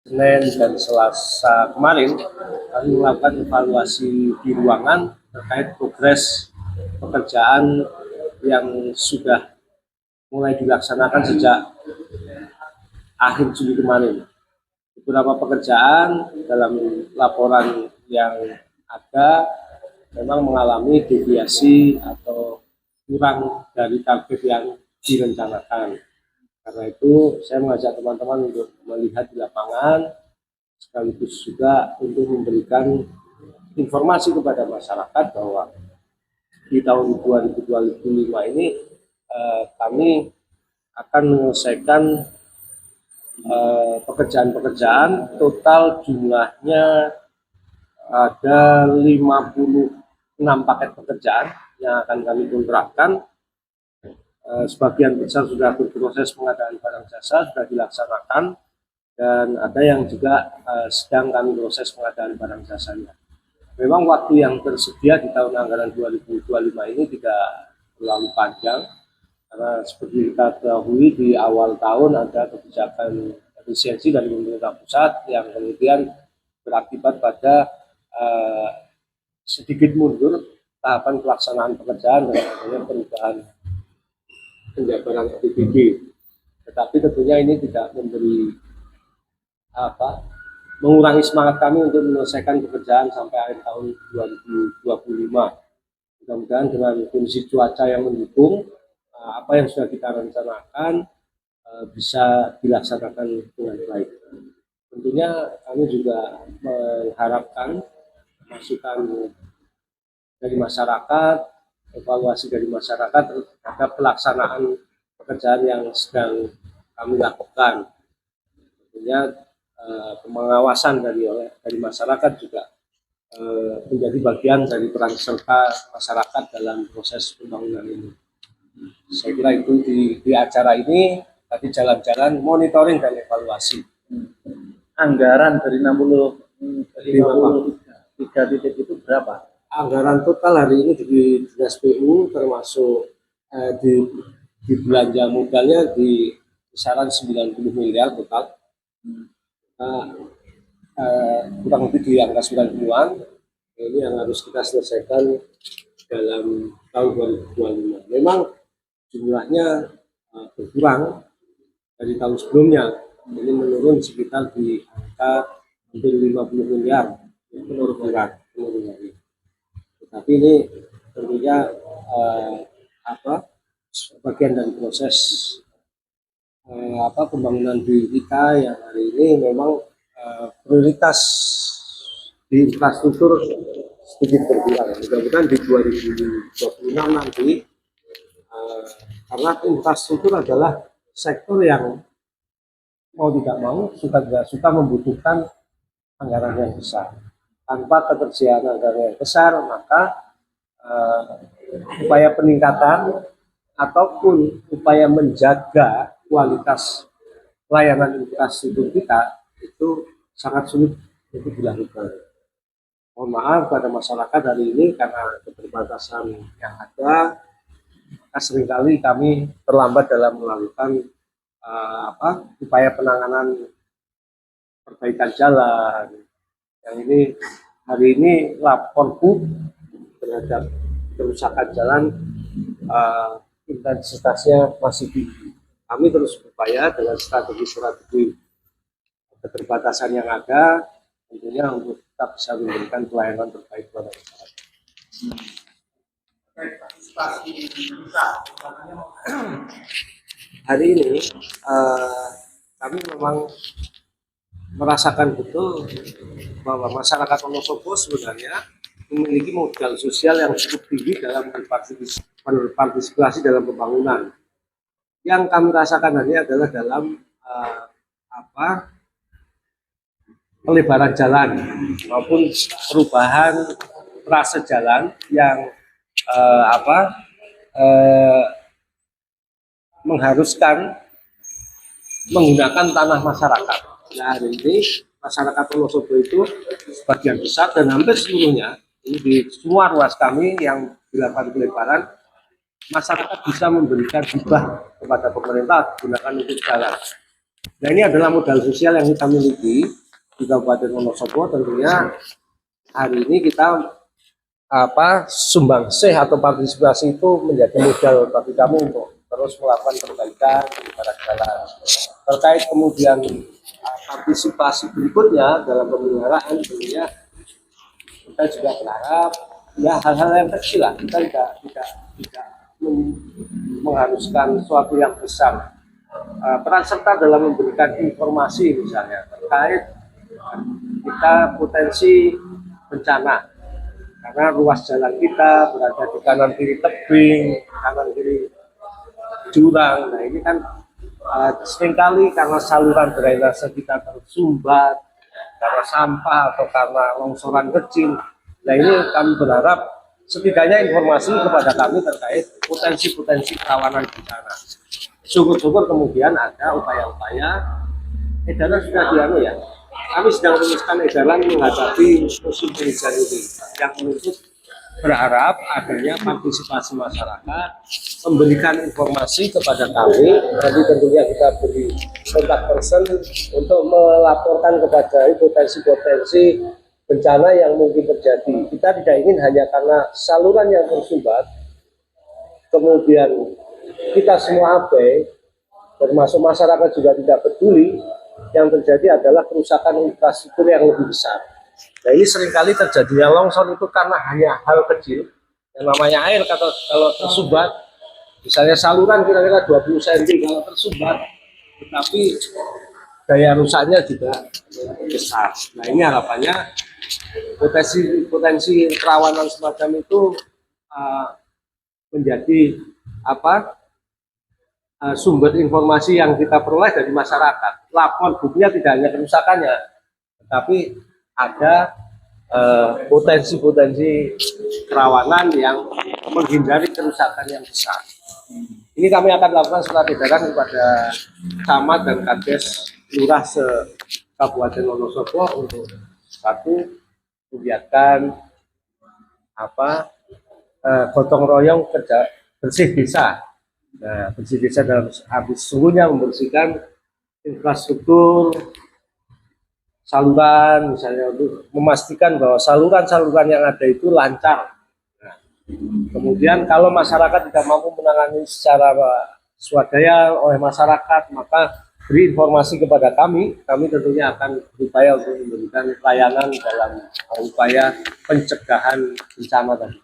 Senin dan Selasa kemarin kami melakukan evaluasi di ruangan terkait progres pekerjaan yang sudah mulai dilaksanakan sejak akhir Juli kemarin. Beberapa pekerjaan dalam laporan yang ada memang mengalami deviasi atau kurang dari target yang direncanakan. Karena itu saya mengajak teman-teman untuk melihat di lapangan, sekaligus juga untuk memberikan informasi kepada masyarakat bahwa di tahun 2025 ini kami akan menyelesaikan pekerjaan-pekerjaan total jumlahnya ada 56 paket pekerjaan yang akan kami kontrakkan. Sebagian besar sudah berproses pengadaan barang jasa sudah dilaksanakan, dan ada yang juga sedang kami proses pengadaan barang jasanya. Memang waktu yang tersedia di tahun anggaran 2025 ini tidak terlalu panjang, karena seperti kita ketahui di awal tahun ada kebijakan efisiensi dari pemerintah pusat yang kemudian berakibat pada sedikit mundur tahapan pelaksanaan pekerjaan dengan adanya perubahan penjabaran APBD. Tetapi tentunya ini tidak memberi mengurangi semangat kami untuk menyelesaikan pekerjaan sampai akhir tahun 2025. Mudah-mudahan dengan kondisi cuaca yang mendukung, apa yang sudah kita rencanakan bisa dilaksanakan dengan baik. Tentunya kami juga mengharapkan masukan dari masyarakat, evaluasi dari masyarakat terhadap pelaksanaan pekerjaan yang sedang kami lakukan. Tentunya pengawasan dari masyarakat juga menjadi bagian dari peran serta masyarakat dalam proses pembangunan ini. Saya kira itu di acara ini tadi jalan-jalan monitoring dan evaluasi. Anggaran dari 53 titik itu berapa? Anggaran total hari ini di Dinas PU termasuk di belanja modalnya di kisaran 90 miliar total. Kurang lebih di angka 90-an. Ini yang harus kita selesaikan dalam tahun 2025. Memang jumlahnya berkurang dari tahun sebelumnya. Ini menurun sekitar di angka hampir 50 miliar penurunannya. Tapi ini tentunya bagian dari proses pembangunan di IKA yang hari ini memang prioritas di infrastruktur sedikit berkurang. Mudah-mudahan di 2026 nanti, karena infrastruktur adalah sektor yang mau tidak mau suka tidak suka membutuhkan anggaran yang besar. Tanpa ketersediaan anggaran yang besar, maka upaya peningkatan ataupun upaya menjaga kualitas layanan infrastruktur kita itu sangat sulit untuk dilakukan. Mohon maaf pada masyarakat hari ini karena keterbatasan yang ada, maka seringkali kami terlambat dalam melakukan upaya penanganan perbaikan jalan. Yang ini hari ini laporku terhadap kerusakan jalan intensitasnya masih tinggi. Kami terus berupaya dengan strategi keterbatasan yang ada, tentunya untuk tetap bisa memberikan pelayanan terbaik kepada masyarakat. Hari ini kami memang merasakan betul bahwa masyarakat Wonosobo sebenarnya memiliki modal sosial yang cukup tinggi dalam berpartisipasi dalam pembangunan. Yang kami rasakan hari ini adalah dalam pelebaran jalan maupun perubahan trase jalan yang mengharuskan menggunakan tanah masyarakat. Nah, hari ini masyarakat Wonosobo itu sebagian besar dan hampir seluruhnya ini di semua ruas kami yang dilakukan pelebaran, masyarakat bisa memberikan hibah kepada pemerintah digunakan untuk jalan. Nah, ini adalah modal sosial yang kita miliki di Kabupaten Wonosobo. Tentunya hari ini kita sumbangsih atau partisipasi itu menjadi modal bagi kamu untuk terus melakukan perbaikan pada jalan. Terkait kemudian partisipasi berikutnya dalam pemeliharaan, tentunya kita juga berharap ya hal-hal yang kecil lah, kita tidak mengharuskan sesuatu yang besar. Peran serta dalam memberikan informasi misalnya terkait kita potensi bencana, karena ruas jalan kita berada di kanan kiri tebing, kanan kiri jurang. Nah, ini kan seringkali karena saluran drainase kita tersumbat karena sampah atau karena longsoran kecil. Nah, ini kami berharap setidaknya informasi kepada kami terkait potensi-potensi kerawanan bencana. Syukur-syukur kemudian ada upaya-upaya edaran sudah dianu ya. Kami sedang merumuskan edaran menghadapi musim penghujan ini yang menuntut berharap adanya partisipasi masyarakat, memberikan informasi kepada kami. Nanti tentunya kita beri kontak person untuk melaporkan kepada potensi-potensi bencana yang mungkin terjadi. Kita tidak ingin hanya karena saluran yang tersumbat, kemudian kita semua abai, termasuk masyarakat juga tidak peduli. Yang terjadi adalah kerusakan infrastruktur yang lebih besar. Nah, ini seringkali terjadinya longsor itu karena hanya hal kecil, yang namanya air. Kalau tersumbat, misalnya saluran kira-kira 20 cm kalau tersumbat, tetapi daya rusaknya juga besar. Nah, ini harapannya potensi kerawanan semacam itu menjadi sumber informasi yang kita peroleh dari masyarakat. Lapor buktinya tidak hanya kerusakannya, tetapi ada potensi-potensi kerawanan yang menghindari kerusakan yang besar. Ini kami akan lakukan surat edaran kepada camat dan kades lurah se-Kabupaten Wonosobo untuk satu kegiatan gotong royong kerja bersih desa. Nah, bersih desa dalam arti sesungguhnya membersihkan infrastruktur saluran, misalnya untuk memastikan bahwa saluran-saluran yang ada itu lancar. Nah, kemudian kalau masyarakat tidak mampu menangani secara swadaya oleh masyarakat, maka beri informasi kepada kami tentunya akan berupaya untuk memberikan layanan dalam upaya pencegahan bencana tadi.